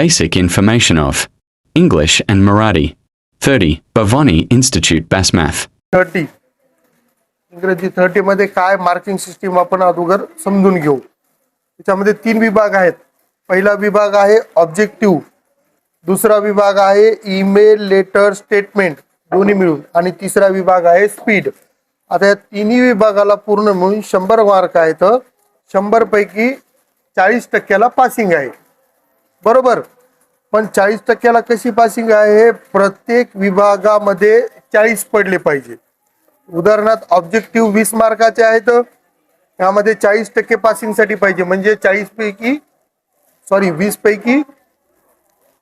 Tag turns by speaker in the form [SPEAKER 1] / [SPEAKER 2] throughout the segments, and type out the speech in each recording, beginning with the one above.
[SPEAKER 1] Basic information of English and Marathi. 30. Bhavani Institute Basmath.
[SPEAKER 2] 30 इंग्रजी 30 मध्ये काय मार्किंग सिस्टीम आपण अगोदर समजून घेऊ। त्याच्यामध्ये 3 विभाग आहेत। पहिला विभाग आहे ऑब्जेक्टिव्ह, दुसरा विभाग आहे ईमेल, लेटर, स्टेटमेंट दोन्ही मिळून, आणि तिसरा विभाग आहे स्पीड। आता या तिन्ही विभागाला पूर्ण मिळून 100 मार्क आहेत। 100 पैकी 40% पासिंग आहे, बरोबर। पण 40% कशी पासिंग आहे? प्रत्येक विभागामध्ये 40 पडले पाहिजे। उदाहरणार्थ ऑब्जेक्टिव्ह 20 मार्काचे आहेत, यामध्ये 40% पासिंग साठी पाहिजे, म्हणजे 20 पैकी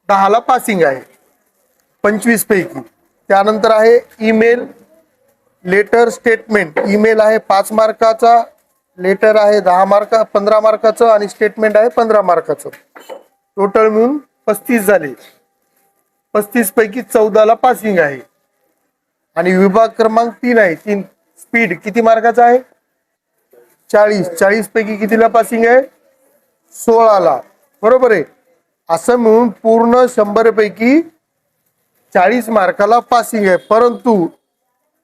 [SPEAKER 2] 10 ला पासिंग आहे, 25 पैकी। त्यानंतर आहे ईमेल, लेटर, स्टेटमेंट। ईमेल आहे 5 मार्काचा, लेटर आहे 15 मार्काचं, आणि स्टेटमेंट आहे 15 मार्काचं। टोटल मिळून 35 झाले। 35 पैकी 14 ला पासिंग आहे। आणि विभाग क्रमांक 3 आहे, 3 स्पीड किती मार्काचा आहे? 40 पैकी कितीला पासिंग आहे? 16 ला, बरोबर आहे। असं मिळून पूर्ण 100 पैकी 40 मार्काला पासिंग आहे। परंतु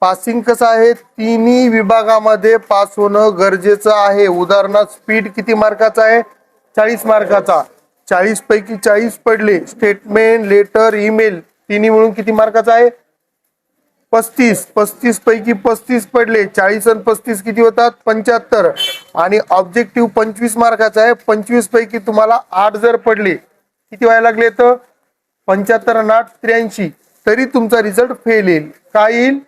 [SPEAKER 2] पासिंग कसं आहे? तिन्ही विभागामध्ये पास होणं गरजेचं आहे। उदाहरणार्थ स्पीड किती मार्काचा आहे? 40 मार्काचा। 40 पैकी 40 पडले। स्टेटमेंट, लेटर, ईमेल तिन्ही मिळून किती मार्काचा आहे? 35 पैकी 35 पडले। 40 आणि 35 किती होतात? 75। आणि ऑब्जेक्टिव्ह 25 मार्काचा आहे। 25 पैकी तुम्हाला 8 जर पडले, किती व्हायला लागले? तर 75 आणि 8 83, तरी तुमचा रिझल्ट फेल येईल। काय येईल?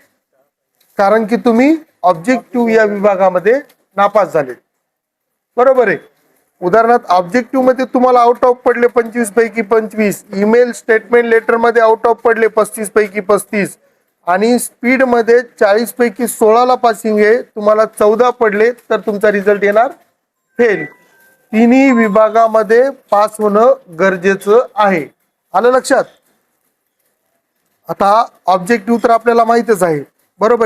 [SPEAKER 2] कारण की तुम्ही ऑब्जेक्टिव्ह या विभागामध्ये नापास झाले, बरोबर आहे। उदाहरणार्थ ऑब्जेक्टिव्ह मध्ये तुम्हाला आउट ऑफ पडले 25 पैकी 25, ईमेल, स्टेटमेंट, लेटर मध्ये आउट ऑफ पडले 35 पैकी 35, आणि स्पीड मध्ये 40 पैकी 16 ला पासिंग आहे, तुम्हाला 14 पडले, तर तुमचा रिझल्ट येणार फेल। तिन्ही विभागामध्ये पास होणं गरजेचं आहे। आलं लक्षात? आता ऑब्जेक्टिव्ह तर आपल्याला माहितच आहे, बरोबर आहे।